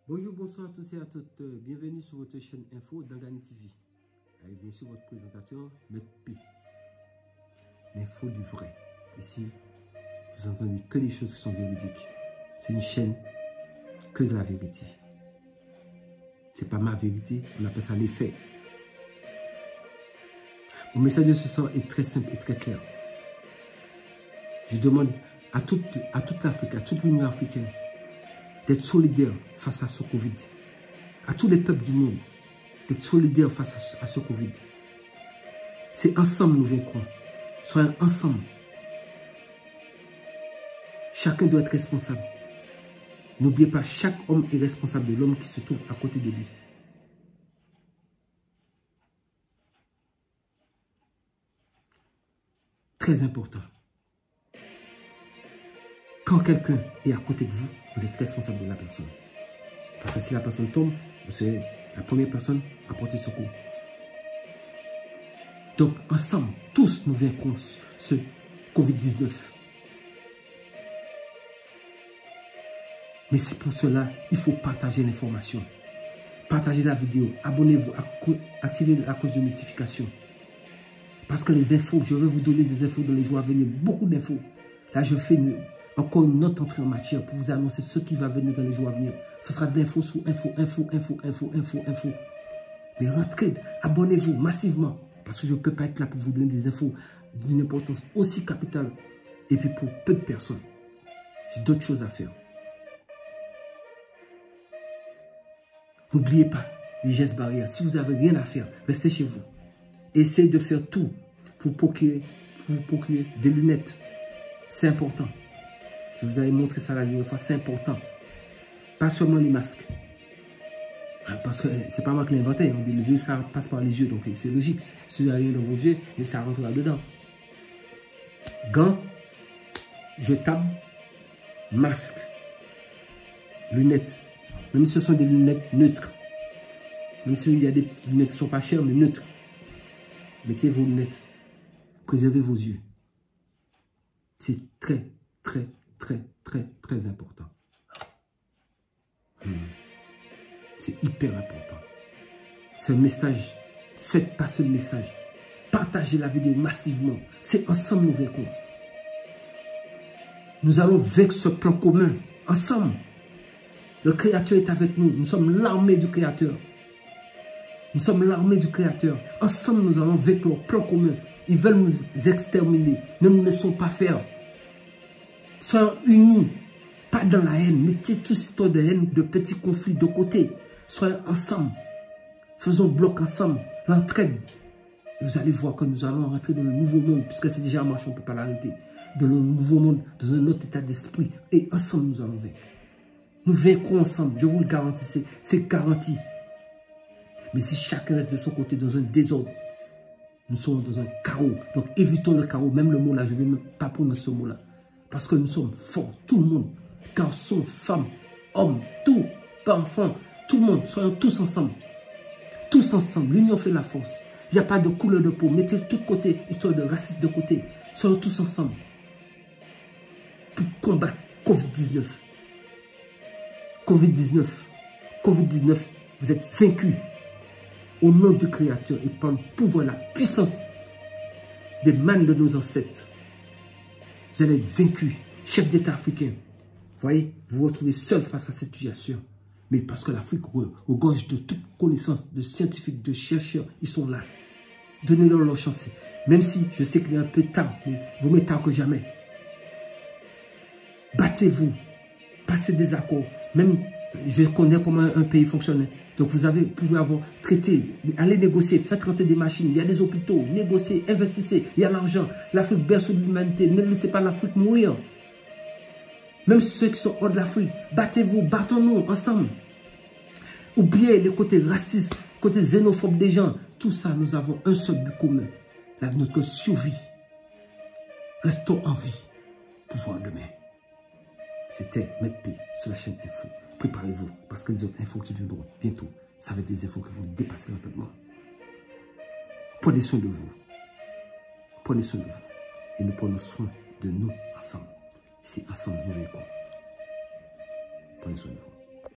Bonjour, bonsoir à tous et à toutes. Bienvenue sur votre chaîne Info Dangane TV. Avec bien sûr votre présentateur, Maître P. L'info du vrai. Ici, vous entendez que des choses qui sont véridiques. C'est une chaîne que de la vérité. C'est pas ma vérité, on appelle ça les faits. Mon message de ce soir est très simple et très clair. Je demande à toute l'Afrique, à toute l'Union africaine, d'être solidaire face à ce Covid. À tous les peuples du monde, d'être solidaire face à ce Covid. C'est ensemble nous vaincrons. Soyons ensemble. Chacun doit être responsable. N'oubliez pas, chaque homme est responsable de l'homme qui se trouve à côté de lui. Très important. Quand quelqu'un est à côté de vous, vous êtes responsable de la personne. Parce que si la personne tombe, vous serez la première personne à porter secours. Donc, ensemble, tous nous vaincrons ce Covid-19. Mais c'est pour cela, il faut partager l'information. Partagez la vidéo, abonnez-vous, activez la cloche de notification. Parce que les infos, je vais vous donner des infos dans les jours à venir, beaucoup d'infos. Là, je fais encore une autre entrée en matière pour vous annoncer ce qui va venir dans les jours à venir. Ce sera de l'info sur info. Mais rentrez, abonnez-vous massivement. Parce que je ne peux pas être là pour vous donner des infos d'une importance aussi capitale. Et puis pour peu de personnes. J'ai d'autres choses à faire. N'oubliez pas les gestes barrières. Si vous n'avez rien à faire, restez chez vous. Essayez de faire tout pour procurer des lunettes. C'est important. Je vous avais montré ça la dernière fois. C'est important. Pas seulement les masques. Parce que c'est pas moi qui l'ai inventé. On dit le virus, ça passe par les yeux. Donc c'est logique. Si vous n'avez rien dans vos yeux, et ça rentre là-dedans. Gants, jetables, masques, lunettes. Même si ce sont des lunettes neutres. Même s'il y a des petites lunettes qui ne sont pas chères, mais neutres. Mettez vos lunettes. Préservez vos yeux. C'est très important. C'est hyper important. C'est un message. Faites passer le message. Partagez la vidéo massivement. C'est ensemble nous vaincrons. Nous allons vaincre ce plan commun. Ensemble. Le Créateur est avec nous. Nous sommes l'armée du Créateur. Nous sommes l'armée du Créateur. Ensemble, nous allons vaincre leur plan commun. Ils veulent nous exterminer. Ne nous laissons pas faire. Soyons unis. Pas dans la haine. Mettez toute cette histoire de haine, de petits conflits de côté. Soyons ensemble. Faisons bloc ensemble. L'entraide. Vous allez voir que nous allons rentrer dans le nouveau monde. Puisque c'est déjà en marche, on ne peut pas l'arrêter. Dans le nouveau monde, dans un autre état d'esprit. Et ensemble, nous allons vaincre. Nous vaincrons ensemble. Je vous le garantis. C'est garanti. Mais si chacun reste de son côté dans un désordre, nous sommes dans un chaos. Donc évitons le chaos. Même le mot là, je ne vais même pas prendre ce mot là. Parce que nous sommes forts, tout le monde. Garçons, femmes, hommes, tout, enfants, tout le monde. Soyons tous ensemble. Tous ensemble. L'union fait la force. Il n'y a pas de couleur de peau. Mettez tout de côté, histoire de racisme de côté. Soyons tous ensemble. Pour combattre Covid-19. Covid-19, vous êtes vaincus. Au nom du Créateur et par le pouvoir, la puissance des mains de nos ancêtres. Vous allez être vaincus, chef d'État africain. Vous voyez, vous vous retrouvez seul face à cette situation. Mais parce que l'Afrique regorge de toute connaissance, de scientifiques, de chercheurs, ils sont là. Donnez-leur chance. Même si je sais qu'il est un peu tard, mais vaut mieux tard que jamais. Battez-vous. Passez des accords. Même, je connais comment un pays fonctionne. Donc vous pouvez avoir traité, allez négocier, faites rentrer des machines, il y a des hôpitaux, négociez, investissez, il y a l'argent. L'Afrique berceau de l'humanité, ne laissez pas l'Afrique mourir. Même ceux qui sont hors de l'Afrique, battez-vous, battons-nous ensemble. Oubliez les côtés racistes, côté xénophobe des gens. Tout ça, nous avons un seul but commun, notre survie. Restons en vie pour voir demain. C'était Maître P sur la chaîne Info. Préparez-vous, parce que les autres infos qui viendront bientôt, ça va être des infos qui vont dépasser l'entendement. Prenez soin de vous. Prenez soin de vous. Et nous prenons soin de nous ensemble. C'est ensemble nous vaincrons. Prenez soin de vous.